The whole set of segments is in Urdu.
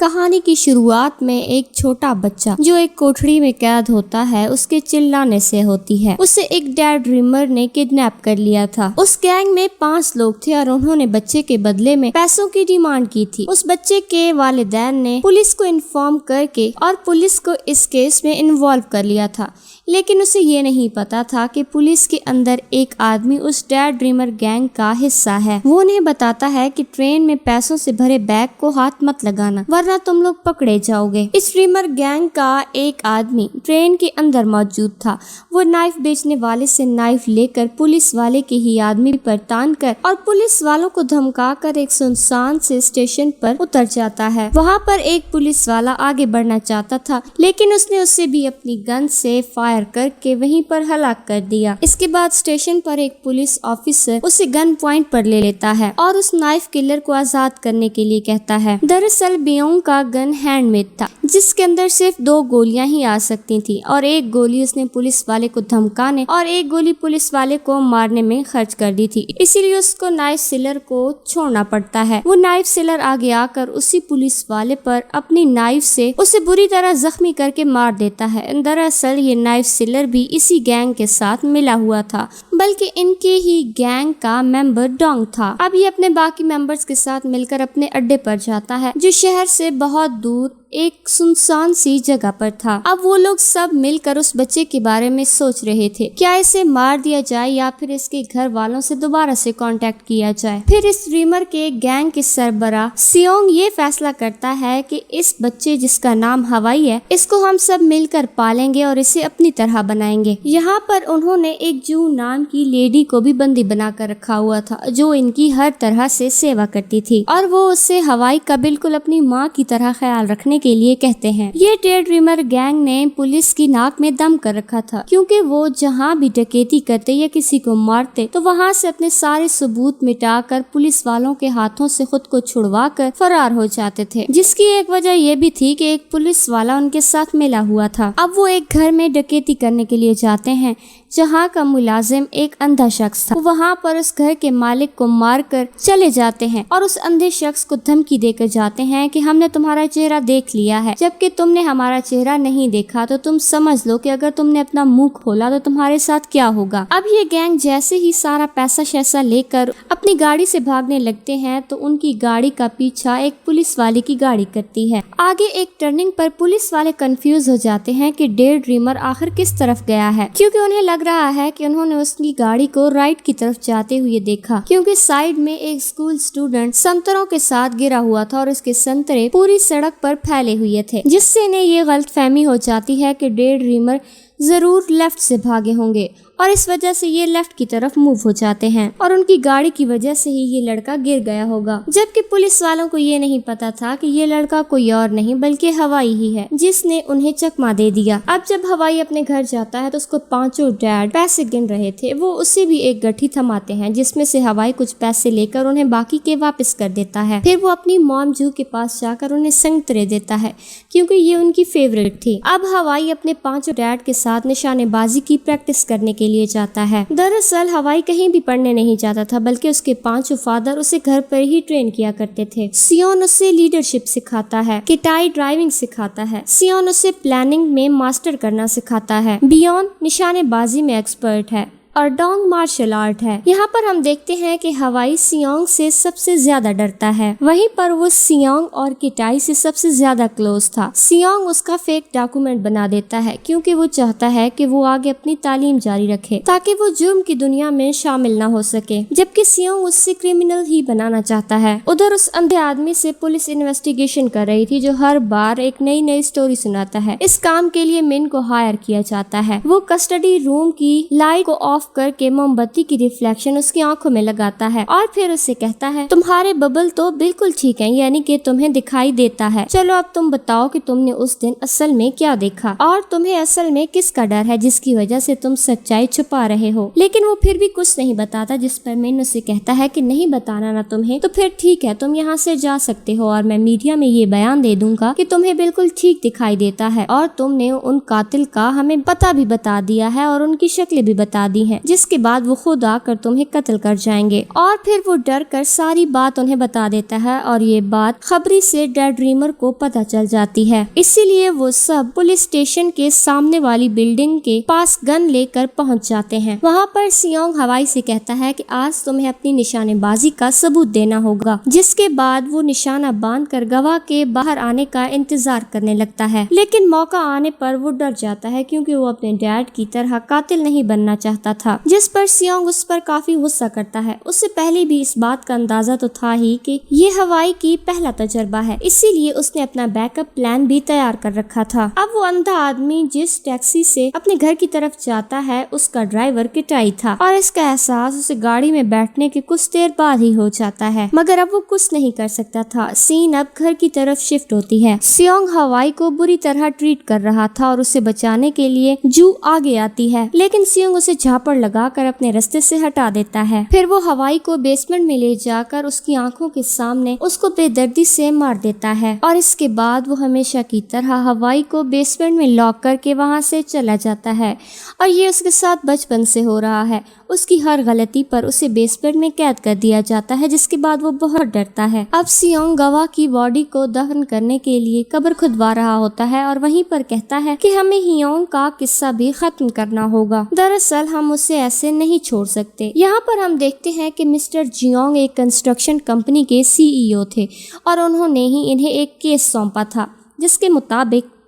کہانی کی شروعات میں ایک چھوٹا بچہ جو ایک کوٹھڑی میں قید ہوتا ہے اس کے چلانے سے ہوتی ہے۔ اسے ایک ڈے ڈریمر نے کڈنیپ کر لیا تھا۔ اس گینگ میں 5 لوگ تھے اور انہوں نے بچے کے بدلے میں پیسوں کی ڈیمانڈ کی تھی۔ اس بچے کے والدین نے پولیس کو انفارم کر کے اور پولیس کو اس کیس میں انوالو کر لیا تھا، لیکن اسے یہ نہیں پتا تھا کہ پولیس کے اندر ایک آدمی اس ڈے ڈریمر گینگ کا حصہ ہے۔ وہ انہیں بتاتا ہے کہ ٹرین میں پیسوں سے بھرے بیگ کو ہاتھ مت لگانا ورنہ تم لوگ پکڑے جاؤ گے۔ اس ڈریمر گینگ کا ایک آدمی ٹرین کے اندر موجود تھا۔ وہ نائف بیچنے والے سے نائف لے کر پولیس والے کے ہی آدمی پر تان کر اور پولیس والوں کو دھمکا کر ایک سنسان سے اسٹیشن پر اتر جاتا ہے۔ وہاں پر ایک پولیس والا آگے بڑھنا چاہتا تھا، لیکن اس نے اسے بھی اپنی گن سے فائر کر کے وہیں پر ہلاک کر دیا۔ اس کے بعد اسٹیشن پر ایک پولیس آفیسر اسے گن پوائنٹ پر لے لیتا ہے اور اس نائف کلر کو آزاد کرنے کے لیے کہتا ہے۔ دراصل بیونگ کا گن ہینڈ میڈ تھا، جس کے اندر صرف 2 گولیاں ہی آ سکتی تھی اور ایک گولی اس نے پولیس والے کو دھمکانے اور ایک گولی پولیس والے کو مارنے میں خرچ کر دی تھی، اسی لیے اس کو نائف سیلر کو چھوڑنا پڑتا ہے۔ وہ نائف سیلر آگے آ کر اسی پولیس والے پر اپنی نائف سے اسے بری طرح زخمی کر کے مار دیتا ہے۔ دراصل یہ نائف سیلر بھی اسی گینگ کے ساتھ ملا ہوا تھا، بلکہ ان کے ہی گینگ کا ممبر ڈونگ تھا۔ اب یہ اپنے باقی ممبرز کے ساتھ مل کر اپنے اڈے پر جاتا ہے جو شہر سے بہت دور ایک سنسان سی جگہ پر تھا۔ اب وہ لوگ سب مل کر اس بچے کے بارے میں سوچ رہے تھے، کیا اسے مار دیا جائے یا پھر اس کے گھر والوں سے دوبارہ سے کانٹیکٹ کیا جائے۔ پھر اس ڈریمر کے گینگ کے سربراہ سیونگ یہ فیصلہ کرتا ہے کہ اس بچے جس کا نام ہوائی ہے، اس کو ہم سب مل کر پالیں گے اور اسے اپنی طرح بنائیں گے۔ یہاں پر انہوں نے ایک جو نام کی لیڈی کو بھی بندی بنا کر رکھا ہوا تھا جو ان کی ہر طرح سے سیوا کرتی تھی اور وہ اسے ہوائی کا بالکل اپنی ماں کی طرح خیال رکھنے کے لیے کہتے ہیں۔ یہ ڈے ڈریمر گینگ نے پولیس کی ناک میں دم کر رکھا تھا، کیونکہ وہ جہاں بھی ڈکیتی کرتے یا کسی کو مارتے تو وہاں سے اپنے سارے ثبوت مٹا کر پولیس والوں کے ہاتھوں سے خود کو چھڑوا کر فرار ہو جاتے تھے، جس کی ایک وجہ یہ بھی تھی کہ ایک پولیس والا ان کے ساتھ ملا ہوا تھا۔ اب وہ ایک گھر میں ڈکیتی کرنے کے لیے جاتے ہیں جہاں کا ملازم ایک اندھا شخص تھا۔ وہاں پر اس گھر کے مالک کو مار کر چلے جاتے ہیں اور اس اندھے شخص کو دھمکی دے کر جاتے ہیں کہ ہم نے تمہارا چہرہ دیکھ لیا ہے، جبکہ تم نے ہمارا چہرہ نہیں دیکھا تو تم سمجھ لو کہ اگر تم نے اپنا منہ کھولا تو تمہارے ساتھ کیا ہوگا۔ اب یہ گینگ جیسے ہی سارا پیسہ شیسا لے کر اپنی گاڑی سے بھاگنے لگتے ہیں تو ان کی گاڑی کا پیچھا ایک پولیس والے کی گاڑی کرتی ہے۔ آگے ایک ٹرننگ پر پولیس والے کنفیوز ہو جاتے ہیں کہ ڈے ڈریمر آخر کس طرف گیا ہے، کیونکہ انہیں لگ رہا ہے کہ انہوں نے اس کی گاڑی کو رائٹ کی طرف جاتے ہوئے دیکھا، کیونکہ سائیڈ میں ایک اسکول اسٹوڈنٹ سنتروں کے ساتھ گرا ہوا تھا اور اس کے سنترے پوری سڑک پر پھیلے ہوئے تھے، جس سے انہیں یہ غلط فہمی ہو جاتی ہے کہ ڈے ڈریمر ضرور لیفٹ سے بھاگے ہوں گے اور اس وجہ سے یہ لیفٹ کی طرف موو ہو جاتے ہیں اور ان کی گاڑی کی وجہ سے ہی یہ لڑکا گر گیا ہوگا، جبکہ پولیس والوں کو یہ نہیں پتا تھا کہ یہ لڑکا کوئی اور نہیں بلکہ ہوائی ہی ہے جس نے انہیں چکما دے دیا۔ اب جب ہوائی اپنے گھر جاتا ہے تو اس کو 5 ڈیڈ پیسے گن رہے تھے، وہ اسے بھی ایک گٹھی تھماتے ہیں جس میں سے ہوائی کچھ پیسے لے کر انہیں باقی کے واپس کر دیتا ہے۔ پھر وہ اپنی موم جو کے پاس جا کر انہیں سنترے دیتا ہے کیونکہ یہ ان کی فیوریٹ تھی۔ اب ہوائی اپنے 5 ڈیڈ کے ساتھ نشانے بازی کی پریکٹس کرنے کے لیے جاتا ہے۔ دراصل ہوائی کہیں بھی پڑھنے نہیں جاتا تھا بلکہ اس کے 5 فادر اسے گھر پر ہی ٹرین کیا کرتے تھے۔ سیون اسے لیڈرشپ سکھاتا ہے، کٹائی ڈرائیونگ سکھاتا ہے، سیون اسے پلاننگ میں ماسٹر کرنا سکھاتا ہے، بیون نشانے بازی میں ایکسپرٹ ہے اور ڈونگ مارشل آرٹ ہے۔ یہاں پر ہم دیکھتے ہیں کہ ہوائی سیونگ سے سب سے زیادہ ڈرتا ہے، وہیں پر وہ سیونگ اور کٹائی سے سب سے زیادہ کلوز تھا۔ سیونگ اس کا فیک ڈاکومنٹ بنا دیتا ہے کیونکہ وہ چاہتا ہے کہ وہ آگے اپنی تعلیم جاری رکھے تاکہ وہ جرم کی دنیا میں شامل نہ ہو سکے، جبکہ سیونگ اس سے کرمنل ہی بنانا چاہتا ہے۔ ادھر اس اندھے آدمی سے پولیس انویسٹیگیشن کر رہی تھی جو ہر بار ایک نئی سٹوری سناتا ہے۔ اس کام کے لیے من کو ہائر کیا جاتا ہے۔ وہ کسٹڈی روم کی لائٹ کو آف کر کے موم بتی کی ریفلیکشن اس کی آنکھوں میں لگاتا ہے اور پھر اسے کہتا ہے تمہارے ببل تو بالکل ٹھیک ہیں، یعنی کہ تمہیں دکھائی دیتا ہے، چلو اب تم بتاؤ کہ تم نے اس دن اصل میں کیا دیکھا اور تمہیں اصل میں کس کا ڈر ہے جس کی وجہ سے تم سچائی چھپا رہے ہو۔ لیکن وہ پھر بھی کچھ نہیں بتاتا، جس پر من اسے کہتا ہے کہ نہیں بتانا نا تمہیں تو پھر ٹھیک ہے، تم یہاں سے جا سکتے ہو اور میں میڈیا میں یہ بیان دے دوں گا کہ تمہیں بالکل ٹھیک دکھائی دیتا ہے اور تم نے ان قاتل کا ہمیں پتہ بھی بتا دیا ہے اور ان کی شکلیں بھی بتا دی ہے جس کے بعد وہ خود آ کر تمہیں قتل کر جائیں گے۔ اور پھر وہ ڈر کر ساری بات انہیں بتا دیتا ہے اور یہ بات خبری سے ڈیڈ ڈریمر کو پتہ چل جاتی ہے، اسی لیے وہ سب پولیس اسٹیشن کے سامنے والی بلڈنگ کے پاس گن لے کر پہنچ جاتے ہیں۔ وہاں پر سیونگ ہوائی سے کہتا ہے کہ آج تمہیں اپنی نشانے بازی کا ثبوت دینا ہوگا، جس کے بعد وہ نشانہ باندھ کر گواہ کے باہر آنے کا انتظار کرنے لگتا ہے، لیکن موقع آنے پر وہ ڈر جاتا ہے کیونکہ وہ اپنے ڈیڈ کی طرح قاتل نہیں بننا چاہتا تھا، جس پر سیونگ اس پر کافی غصہ کرتا ہے۔ اس سے پہلے بھی اس بات کا اندازہ تو تھا ہی کہ یہ ہوائی کی پہلا تجربہ ہے، اسی لیے اس نے اپنا بیک اپ پلان بھی تیار کر رکھا تھا۔ اب وہ اندھا آدمی جس ٹیکسی سے اپنے گھر کی طرف جاتا ہے اس کا ڈرائیور کٹائی تھا اور اس کا احساس اسے گاڑی میں بیٹھنے کے کچھ دیر بعد ہی ہو جاتا ہے، مگر اب وہ کچھ نہیں کر سکتا تھا۔ سین اب گھر کی طرف شفٹ ہوتی ہے۔ سیونگ ہوائی کو بری طرح ٹریٹ کر رہا تھا اور اسے بچانے کے لیے جو آگے آتی ہے، لیکن سیونگ اسے جھاپڑ لگا کر اپنے راستے سے ہٹا دیتا ہے۔ پھر وہ ہوائی کو بیسمنٹ میں لے جا کر اس کی آنکھوں کے سامنے اس کو بے دردی سے مار دیتا ہے اور اس کے بعد وہ ہمیشہ کی طرح ہوائی کو بیسمنٹ میں لاک کر کے وہاں سے چلا جاتا ہے، اور یہ اس کے ساتھ بچپن سے ہو رہا ہے۔ اس کی ہر غلطی پر اسے بیسمنٹ میں قید کر دیا جاتا ہے، جس کے بعد وہ بہت ڈرتا ہے۔ اب سیونگ گواہ کی باڈی کو دفن کرنے کے لیے قبر کھدوا رہا ہوتا ہے اور وہیں پر کہتا ہے کہ ہمیں ہیونگ کا قصہ بھی ختم کرنا ہوگا، دراصل ہم اسے ایسے نہیں چھوڑ سکتے۔ یہاں پر ہم دیکھتے ہیں کہ مسٹر جیونگ ایک کنسٹرکشن کمپنی کے CEO تھے اور انہوں نے ہی انہیں ایک کیس سونپا تھا جس کے مطابق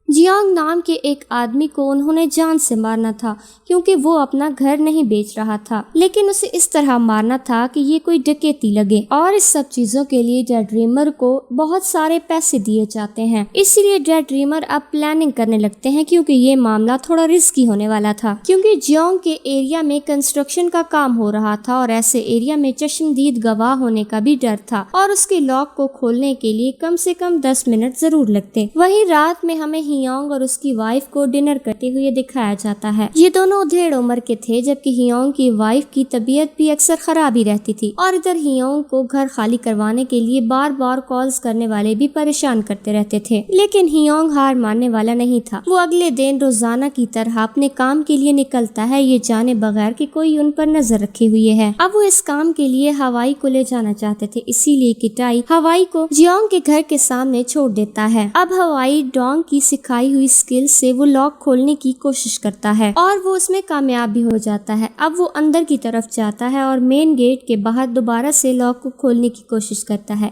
جیونگ نام کے ایک آدمی کو انہوں نے جان سے مارنا تھا کیونکہ وہ اپنا گھر نہیں بیچ رہا تھا، لیکن اسے اس طرح مارنا تھا کہ یہ کوئی ڈکیتی لگے، اور اس سب چیزوں کے لیے ڈیڈ ڈریمر کو بہت سارے پیسے دیے جاتے ہیں۔ اسی لیے ڈیڈ ڈریمر اب پلاننگ کرنے لگتے ہیں کیونکہ یہ معاملہ تھوڑا رسکی ہونے والا تھا، کیونکہ جیونگ کے ایریا میں کنسٹرکشن کا کام ہو رہا تھا اور ایسے ایریا میں چشمدید گواہ ہونے کا بھی ڈر تھا اور اس کے لاک کو کھولنے کے لیے کم سے کم 10 منٹ ضرور لگتے۔ وہیں رات میں ہمیں ہیونگ اور اس کی وائف کو ڈنر کرتے ہوئے دکھایا جاتا ہے۔ یہ دونوں ڈھیڑ عمر کے تھے، جبکہ ہیونگ کی وائف کی طبیعت بھی اکثر خراب ہی رہتی تھی، اور ادھر ہیونگ کو گھر خالی کروانے کے لیے بار بار کالز کرنے والے بھی پریشان کرتے رہتے تھے، لیکن ہیونگ ہار ماننے والا نہیں تھا۔ وہ اگلے دن روزانہ کی طرح اپنے کام کے لیے نکلتا ہے، یہ جانے بغیر کہ کوئی ان پر نظر رکھے ہوئے ہے۔ اب وہ اس کام کے لیے ہوائی کو لے جانا چاہتے تھے، اسی لیے کٹائی ہوائی کو جیونگ کے گھر کے سامنے چھوڑ دیتا ہے۔ اب ہوائی ڈونگ کی سکھائی ہوئی اسکل سے وہ لاک کھولنے کی کوشش کرتا ہے اور وہ اس میں کامیاب بھی ہو جاتا ہے۔ اب وہ اندر کی طرف جاتا ہے اور مین گیٹ کے باہر دوبارہ سے لاک کو کھولنے کی کوشش کرتا ہے۔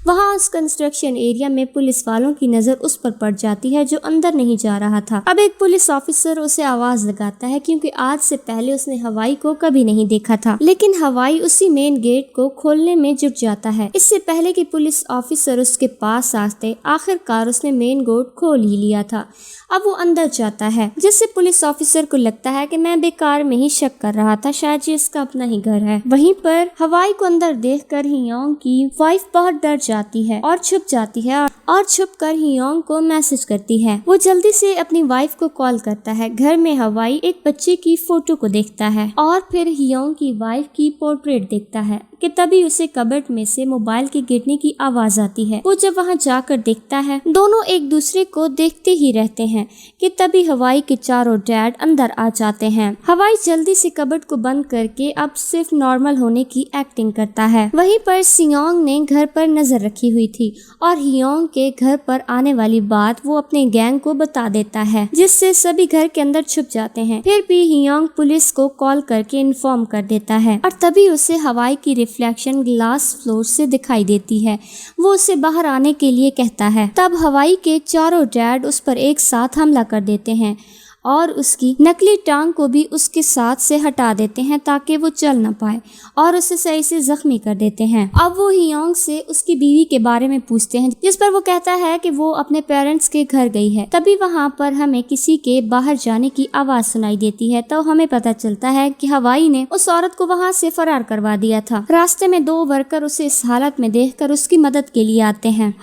وہاں اس کنسٹرکشن ایریا میں پولیس والوں کی نظر اس پر پڑ جاتی ہے جو اندر نہیں جا رہا تھا۔ اب ایک پولیس آفیسر اسے آواز لگاتا ہے کیونکہ آج سے پہلے اس نے ہوائی کو کبھی نہیں دیکھا تھا، لیکن ہوائی اسی مین گیٹ کو کھولنے میں جٹ جاتا ہے۔ اس سے پہلے کہ پولیس آفیسر اس کے پاس آتے، آخر کار اس نے مین گیٹ کھول ہی لیا تھا۔ اب وہ اندر جاتا ہے، جس سے پولیس آفیسر کو لگتا ہے کہ میں بیکار میں ہی شک کر رہا تھا، شاید یہ اس کا اپنا ہی گھر ہے۔ وہیں پر ہوائی کو اندر دیکھ کر ہیونگ کی وائف بہت ڈر جاتی ہے اور چھپ جاتی ہے اور چھپ کر ہیونگ کو میسج کرتی ہے۔ وہ جلدی سے اپنی وائف کو کال کرتا ہے۔ گھر میں ہوائی ایک بچے کی فوٹو کو دیکھتا ہے اور پھر ہیونگ کی وائف کی پورٹریٹ دیکھتا ہے کہ تبھی اسے کبٹ میں سے موبائل کے گرنے کی آواز آتی ہے۔ وہ جب وہاں جا کر دیکھتا ہے، دونوں ایک دوسرے کو دیکھتے ہی رہتے ہیں کہ تبھی ہوائی کے چاروں ڈیڈ اندر آ جاتے ہیں۔ ہوائی جلدی سے کبٹ کو بند کر کے اب صرف نارمل ہونے کی ایکٹنگ کرتا ہے۔ وہیں پر سیونگ نے گھر پر نظر رکھی ہوئی تھی اور ہیونگ کے گھر پر آنے والی بات وہ اپنے گینگ کو بتا دیتا ہے، جس سے سبھی گھر کے اندر چھپ جاتے ہیں۔ پھر بھی ہیونگ پولیس کو کال کر کے انفارم کر دیتا ہے اور تبھی اسے ہوائی کی ریفلیکشن گلاس فلور سے دکھائی دیتی ہے۔ وہ اسے باہر آنے کے لیے کہتا ہے۔ تب ہوائی کے چاروں ڈیڈ اس پر ایک ساتھ حملہ کر دیتے ہیں اور اس کی نکلی ٹانگ کو بھی اس کے ساتھ سے ہٹا دیتے ہیں تاکہ وہ چل نہ پائے اور اسے صحیح سے زخمی کر دیتے ہیں۔ اب وہ ہیونگ سے اس کی بیوی کے بارے میں پوچھتے ہیں، جس پر وہ کہتا ہے کہ وہ اپنے پیرنٹس کے گھر گئی ہے۔ تبھی وہاں پر ہمیں کسی کے باہر جانے کی آواز سنائی دیتی ہے، تو ہمیں پتہ چلتا ہے کہ ہوائی نے اس عورت کو وہاں سے فرار کروا دیا تھا۔ راستے میں 2 ورکر اسے اس حالت میں دیکھ کر اس کی مدد کے لیے آتے ہیں۔